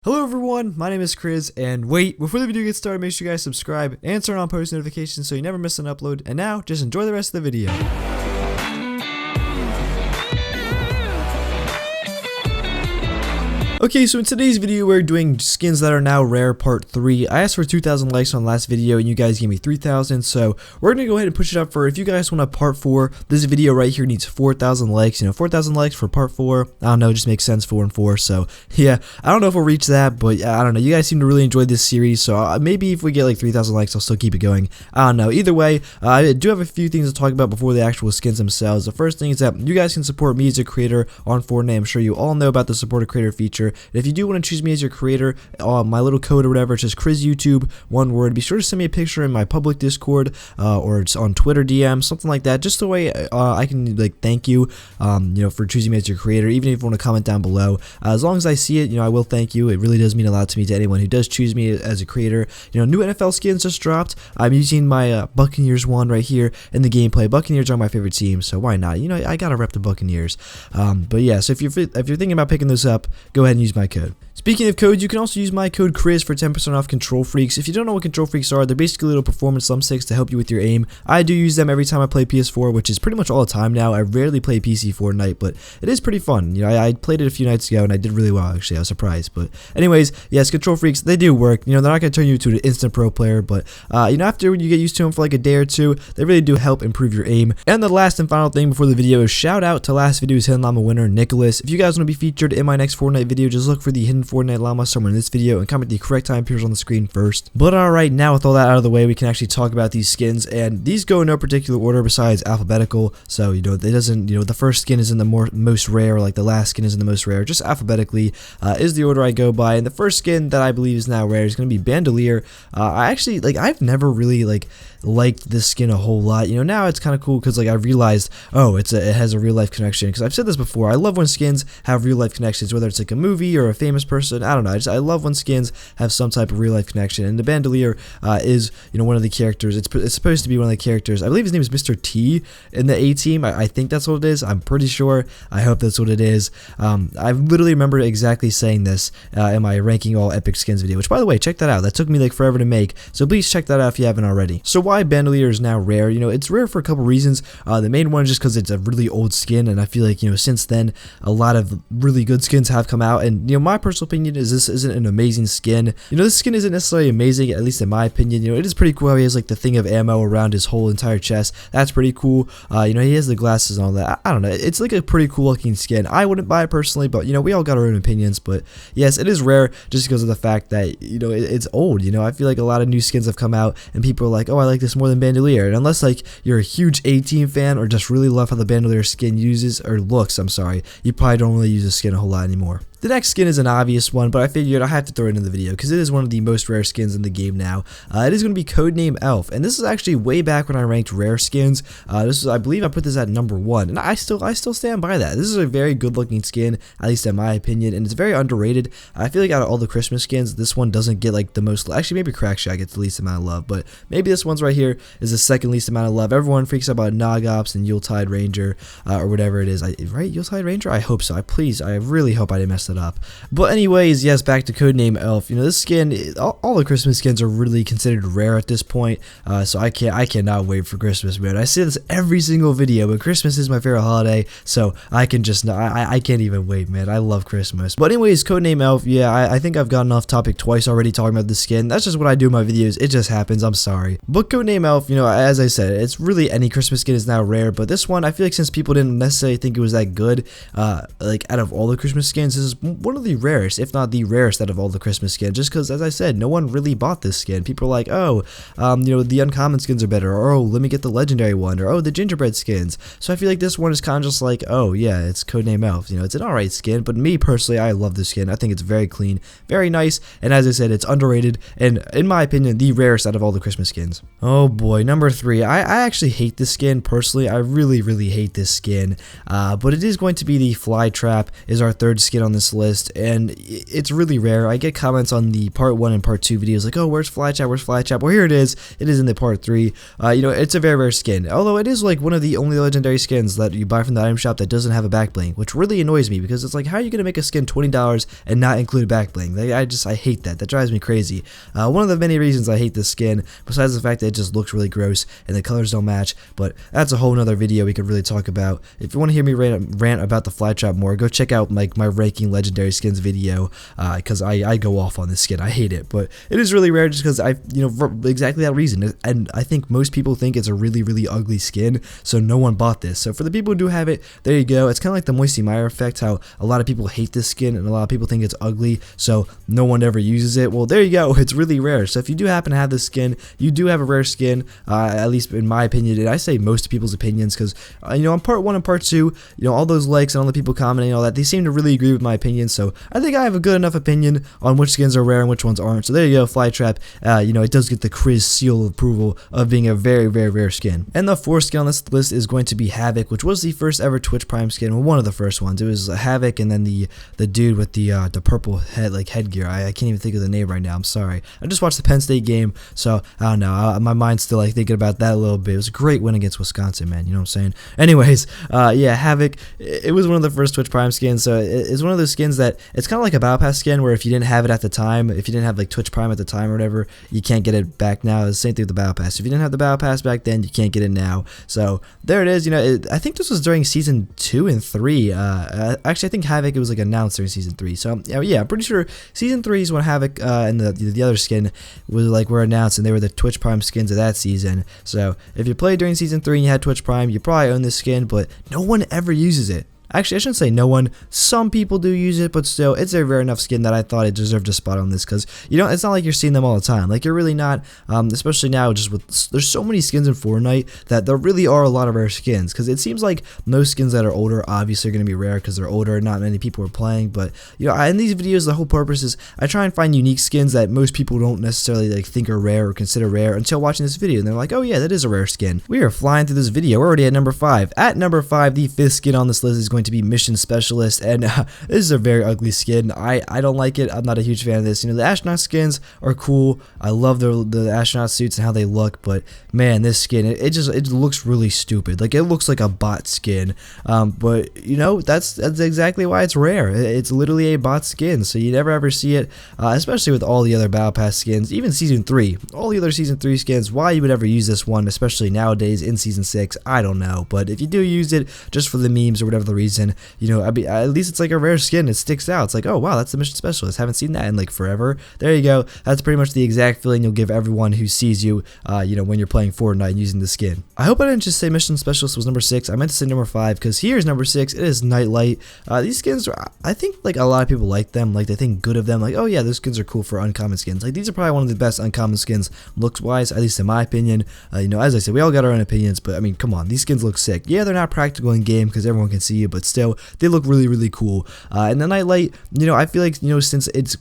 Hello everyone, my name is Chris, and wait, before the video gets started, make sure you guys subscribe and turn on post notifications so you never miss an upload. And now, just enjoy the rest of the video. Okay, so in today's video, we're doing skins that are now rare part 3. I asked for 2,000 likes on the last video, and you guys gave me 3,000, so we're gonna go ahead and push it up for, if you guys want a part 4, this video right here needs 4,000 likes. 4,000 likes for part 4, I don't know, it just makes sense, 4 and 4, so yeah, I don't know if we'll reach that, but I don't know, you guys seem to really enjoy this series, so maybe if we get like 3,000 likes, I'll still keep it going. I don't know, either way, I do have a few things to talk about before the actual skins themselves. The first thing is that you guys can support me as a creator on Fortnite. I'm sure you all know about the support a creator feature. And if you do want to choose me as your creator, my little code or whatever, it's just ChrisYouTube, one word. Be sure to send me a picture in my public Discord or it's on Twitter DM, something like that, just the way I can like thank you, for choosing me as your creator. Even if you want to comment down below, as long as I see it, I will thank you. It really does mean a lot to me, to anyone who does choose me as a creator. New NFL skins just dropped. I'm using my Buccaneers one right here in the gameplay. Buccaneers are my favorite team, so why not? I gotta rep the Buccaneers. But yeah, so if you're thinking about picking this up, go ahead and use my code. Speaking of codes, you can also use my code Chris for 10% off Control Freaks. If you don't know what Control Freaks are, they're basically little performance thumbsticks to help you with your aim. I do use them every time I play PS4, which is pretty much all the time now. I rarely play PC Fortnite, but it is pretty fun. I played it a few nights ago and I did really well, actually. I was surprised. But anyways, yes, Control Freaks, they do work. They're not going to turn you into an instant pro player, but after you get used to them for like a day or two, they really do help improve your aim. And the last and final thing before the video is shout out to last video's Hidden Llama winner, Nicholas. If you guys want to be featured in my next Fortnite video, just look for the Hidden Fortnite Llama somewhere in this video and comment the correct time appears on the screen first. But alright, now with all that out of the way, we can actually talk about these skins, and these go in no particular order besides alphabetical. So it doesn't, the first skin is in the most rare, like the last skin is in the most rare, just alphabetically is the order I go by. And the first skin that I believe is now rare is going to be Bandolier. I've never really liked this skin a whole lot. Now it's kind of cool because I realized, oh, it has a real life connection, because I've said this before, I love when skins have real life connections, whether it's like a movie or a famous person. I don't know, I love when skins have some type of real life connection, and the Bandolier is one of the characters. It's supposed to be one of the characters. I believe his name is Mr. T in the A team. I think that's what it is. I'm pretty sure. I hope that's what it is. I literally remember exactly saying this in my ranking all epic skins video, which, by the way, check that out. That took me forever to make, so please check that out if you haven't already. So why Bandolier is now rare? It's rare for a couple reasons. The main one is just because it's a really old skin, and I feel like since then a lot of really good skins have come out, and my personal opinion is this isn't an amazing skin. This skin isn't necessarily amazing, at least in my opinion. It is pretty cool how he has the thing of ammo around his whole entire chest. That's pretty cool. He has the glasses and all that. I don't know, it's a pretty cool looking skin. I wouldn't buy it personally, but we all got our own opinions. But yes, it is rare just because of the fact that it's old. I feel like a lot of new skins have come out and people are like, oh, I like this more than Bandolier. And unless you're a huge A-Team fan or just really love how the Bandolier skin looks, you probably don't really use the skin a whole lot anymore. The next skin is an obvious one, but I figured I have to throw it in the video because it is one of the most rare skins in the game now. It is going to be Codename Elf, and this is actually way back when I ranked rare skins. I believe I put this at number 1, and I still stand by that. This is a very good looking skin, at least in my opinion, and it's very underrated. I feel like out of all the Christmas skins, this one doesn't get the most. Actually, maybe Crackshot gets the least amount of love, but maybe this one's right here is the second least amount of love. Everyone freaks out about Nogops and Yuletide Ranger or whatever it is. Right, Yuletide Ranger? I hope so. I really hope I didn't mess it up. But anyways, yes, back to Codename Elf. This skin, all the Christmas skins are really considered rare at this point. So I cannot wait for Christmas, man. I say this every single video, but Christmas is my favorite holiday, so I can't even wait, man. I love Christmas. But anyways, Codename Elf, yeah, I think I've gotten off topic twice already talking about this skin. That's just what I do in my videos. It just happens. I'm sorry. But Codename Elf, as I said, it's really any Christmas skin is now rare. But this one, I feel like since people didn't necessarily think it was that good, out of all the Christmas skins, this is one of the rarest, if not the rarest, out of all the Christmas skins. Just because, as I said, no one really bought this skin. People are like, oh, the uncommon skins are better, or oh, let me get the legendary one, or oh, the gingerbread skins. So I feel like this one is kind of just like, oh yeah, it's Codename Elf. It's an alright skin, but me personally, I love this skin. I think it's very clean, very nice, and as I said, it's underrated, and in my opinion, the rarest out of all the Christmas skins. Oh boy, number 3. I actually hate this skin personally. I really hate this skin, but it is going to be the Flytrap. Is our third skin on this this list, and it's really rare. I get comments on the part 1 and part 2 videos like, oh, where's Flytrap, where's Flytrap? Well, here it is in the part 3. You know, it's a very rare skin, although it is like one of the only legendary skins that you buy from the item shop that doesn't have a back bling, which really annoys me, because it's like, how are you gonna make a skin $20 and not include a back bling? Like, I hate that. That drives me crazy. One of the many reasons I hate this skin, besides the fact that it just looks really gross and the colors don't match, but that's a whole nother video we could really talk about. If you want to hear me rant about the Flytrap more, go check out like my ranking legendary skins video, because I go off on this skin. I hate it, but it is really rare just because for exactly that reason, and I think most people think it's a really ugly skin, so no one bought this. So for the people who do have it, there you go. It's kind of like the Moisty Meyer effect, how a lot of people hate this skin and a lot of people think it's ugly, so no one ever uses it. Well, there you go. It's really rare. So if you do happen to have this skin, you do have a rare skin, at least in my opinion, and I say most people's opinions, because on part 1 and part 2, all those likes and all the people commenting and all that, they seem to really agree with my opinion. So I think I have a good enough opinion on which skins are rare and which ones aren't. So there you go, Flytrap. It does get the Chris seal of approval of being a very rare skin. And the 4th skin on this list is going to be Havoc, which was the first ever Twitch Prime skin. Well, one of the first ones. It was Havoc, and then the dude with the purple headgear. I can't even think of the name right now. I'm sorry. I just watched the Penn State game, so I don't know. My mind's still like thinking about that a little bit. It was a great win against Wisconsin, man. You know what I'm saying? Anyways, yeah, Havoc. It was one of the first Twitch Prime skins, so it's one of those skins that it's kind of like a Battle Pass skin, where if you didn't have it at the time, if you didn't have like Twitch Prime at the time or whatever, you can't get it back now. It's the same thing with the Battle Pass. If you didn't have the Battle Pass back then, you can't get it now. So there it is. I think this was during season 2 and 3. Actually, I think Havoc, it was like announced during season 3. So yeah, I'm pretty sure season 3 is when Havoc and the other skin were announced, and they were the Twitch Prime skins of that season. So if you played during season 3 and you had Twitch Prime, you probably own this skin, but no one ever uses it. Actually, I shouldn't say no one. Some people do use it, but still, it's a rare enough skin that I thought it deserved a spot on this, because, it's not like you're seeing them all the time. Like, you're really not, especially now, just there's so many skins in Fortnite that there really are a lot of rare skins, because it seems like most skins that are older, obviously, are going to be rare because they're older, not many people are playing, but, in these videos, the whole purpose is I try and find unique skins that most people don't necessarily, like, think are rare or consider rare until watching this video, and they're like, oh yeah, that is a rare skin. We are flying through this video. We're already at number 5. At number 5, the 5th skin on this list is going to be Mission Specialist, and this is a very ugly skin. I don't like it. I'm not a huge fan of this. The astronaut skins are cool. I love the astronaut suits and how they look, but man, this skin, it looks really stupid. Like, it looks like a bot skin, but that's exactly why it's rare. It's literally a bot skin, so you never ever see it, especially with all the other Battle Pass skins, even season 3, all the other season 3 skins. Why you would ever use this one, especially nowadays in season 6, I don't know. But if you do use it just for the memes or whatever the reason, at least it's like a rare skin. It sticks out. It's like, oh wow, that's the Mission Specialist. Haven't seen that in like forever. There you go. That's pretty much the exact feeling you'll give everyone who sees you, when you're playing Fortnite using the skin. I hope I didn't just say Mission Specialist was number 6. I meant to say number 5, because here's number 6. It is Nightlight. These skins, I think like a lot of people like them. Like, they think good of them. Like, oh yeah, those skins are cool for uncommon skins. Like, these are probably one of the best uncommon skins looks wise, at least in my opinion. As I said, we all got our own opinions, but I mean, come on, these skins look sick. Yeah, they're not practical in game because everyone can see you, but still, they look really cool. And the Nightlight, I feel like, since it's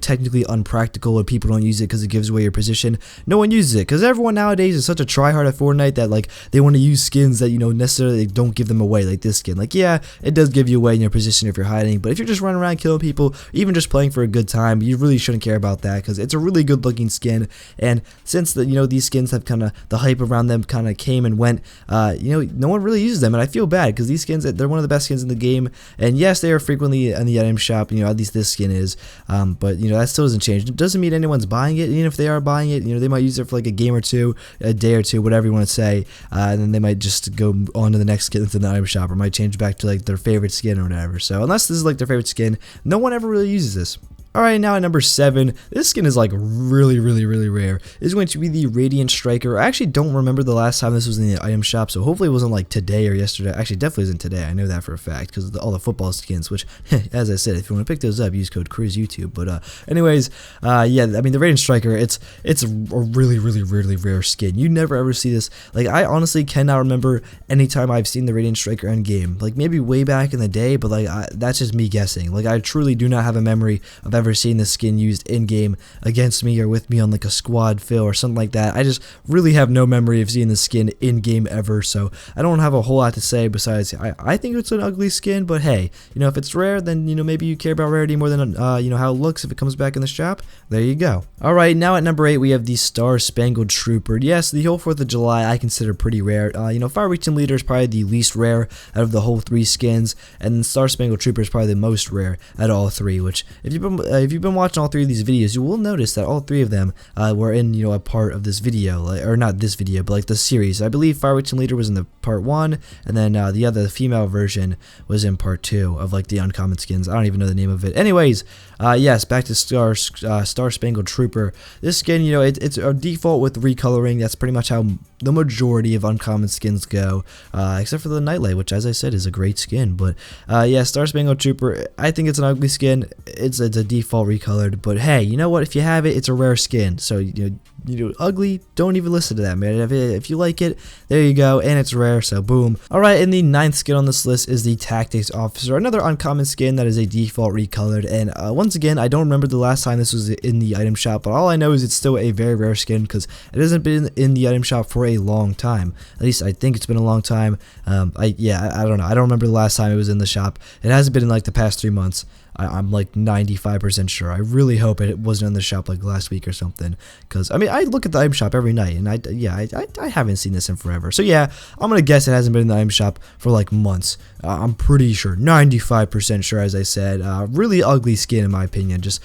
technically unpractical and people don't use it because it gives away your position, no one uses it, because everyone nowadays is such a tryhard at Fortnite that like they want to use skins that necessarily don't give them away, like this skin. Like, yeah, it does give you away in your position if you're hiding, but if you're just running around killing people, even just playing for a good time, you really shouldn't care about that, because it's a really good looking skin. And since these skins have kind of, the hype around them kind of came and went, no one really uses them, and I feel bad, because these skins, they're one of the best skins in the game, and yes, they are frequently in the item shop, at least this skin is, but that still doesn't change. It doesn't mean anyone's buying it. Even if they are buying it, they might use it for like a game or two, a day or two, whatever you want to say, and then they might just go on to the next skin in the item shop, or might change back to like their favorite skin or whatever. So unless this is like their favorite skin, no one ever really uses this. Alright, now at number 7, this skin is like really rare. It's going to be the Radiant Striker. I actually don't remember the last time this was in the item shop, so hopefully it wasn't like today or yesterday. Actually, definitely isn't today. I know that for a fact, because all the football skins, which, as I said, if you want to pick those up, use code CruiseYouTube. But anyways, yeah, I mean, the Radiant Striker, it's a really rare skin. You never ever see this. Like, I honestly cannot remember any time I've seen the Radiant Striker end game. Like, maybe way back in the day, but like, that's just me guessing. Like, I truly do not have a memory of ever seen this skin used in-game against me or with me on like a squad fill or something like that. I just really have no memory of seeing this skin in-game ever, so I don't have a whole lot to say besides I think it's an ugly skin, but hey, you know, if it's rare, then, you know, maybe you care about rarity more than, you know, how it looks if it comes back in the shop. There you go. Alright, now at number 8, we have the Star-Spangled Trooper. Yes, the whole 4th of July I consider pretty rare. You know, Fire Team Leader is probably the least rare out of the whole 3 skins, and Star-Spangled Trooper is probably the most rare out of all 3, which, if you've been watching all 3 of these videos, you will notice that all 3 of them were in, you know, a part of this video, or not this video, but like the series. I believe Fire Team Leader was in the part 1, and then the female version was in part 2 of like the uncommon skins. I don't even know the name of it. Anyways, yes, back to Star-Spangled Trooper. This skin, you know, it's a default with recoloring. That's pretty much how the majority of uncommon skins go, except for the Nightlight, which, as I said, is a great skin. But yeah, Star-Spangled Trooper, I think it's an ugly skin. It's a default recolored, but hey, you know what? If you have it, it's a rare skin. So you know, ugly, don't even listen to that, man. If you like it, there you go, and it's rare, so boom. Alright, and the 9th skin on this list is the Tactics Officer, another uncommon skin that is a default recolored, and once again, I don't remember the last time this was in the item shop, but all I know is it's still a very rare skin, because it hasn't been in the item shop for a long time. At least I think it's been a long time. I don't know. I don't remember the last time it was in the shop. It hasn't been in like the past 3 months. I'm like 95% sure. I really hope it wasn't in the shop like last week or something, because I mean, I look at the item shop every night, and I haven't seen this in forever. So yeah, I'm gonna guess it hasn't been in the item shop for like months. I'm pretty sure, 95% sure, as I said. Really ugly skin in my opinion. Just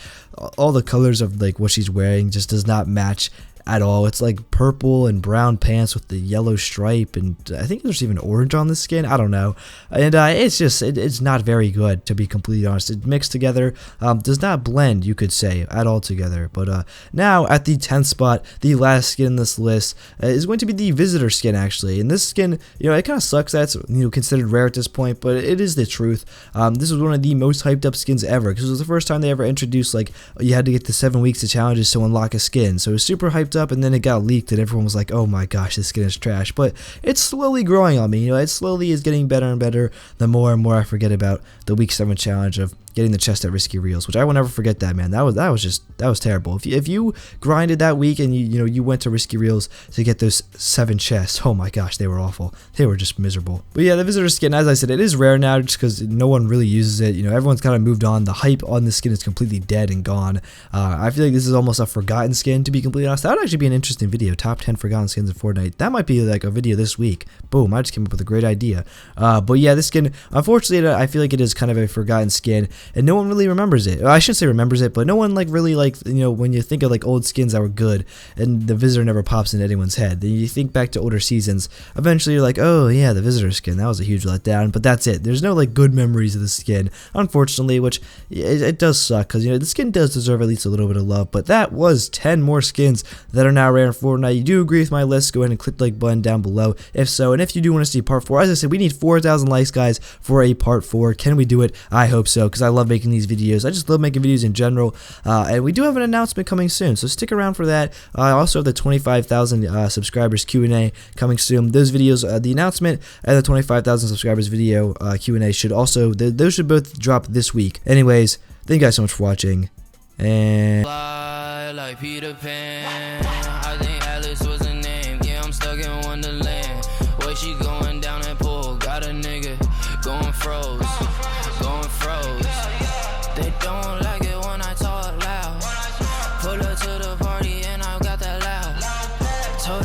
all the colors of like what she's wearing just does not match at all. It's like purple and brown pants with the yellow stripe, and I think there's even orange on the skin. I don't know, and it's just it's not very good, to be completely honest. It mixed together does not blend, you could say, at all together. But now at the 10th spot, the last skin in this list is going to be the Visitor skin, actually. And this skin, you know, it kind of sucks that it's, you know, considered rare at this point, but it is the truth. This was one of the most hyped up skins ever, because it was the first time they ever introduced like you had to get the 7 weeks of challenges to unlock a skin. So it was super hyped up, and then it got leaked and everyone was like, oh my gosh, this skin is trash. But it's slowly growing on me, you know, it slowly is getting better and better the more and more I forget about the week 7 challenge of getting the chest at Risky Reels, which I will never forget that, man. That was terrible. If you grinded that week and you went to Risky Reels to get those 7 chests, oh my gosh, they were awful. They were just miserable. But yeah, the Visitor skin, as I said, it is rare now just because no one really uses it. You know, everyone's kind of moved on. The hype on this skin is completely dead and gone. I feel like this is almost a forgotten skin, to be completely honest. That would actually be an interesting video. Top 10 forgotten skins in Fortnite. That might be like a video this week. Boom, I just came up with a great idea. But yeah, this skin, unfortunately, I feel like it is kind of a forgotten skin, and no one really remembers it. I shouldn't say remembers it, but no one like really, like, you know, when you think of like old skins that were good and the Visitor never pops into anyone's head, then you think back to older seasons, eventually you're like, oh yeah, the Visitor skin, that was a huge letdown. But that's it. There's no like good memories of the skin, unfortunately, which it does suck, because, you know, the skin does deserve at least a little bit of love. But that was 10 more skins that are now rare in Fortnite. You do agree with my list, go ahead and click the like button down below if so, and if you do want to see part 4, as I said, we need 4,000 likes, guys, for a part 4. Can we do it? I hope so, because I love making these videos. I just love making videos in general, and we do have an announcement coming soon, so stick around for that. I also have the 25,000 subscribers Q&A coming soon. Those videos, the announcement and the 25,000 subscribers video Q&A should also, those should both drop this week. Anyways, thank you guys so much for watching, and like Peter Pan, I think Alice was her name. Yeah, I'm stuck in Wonderland. Way she going down that pole, got a nigga going froze.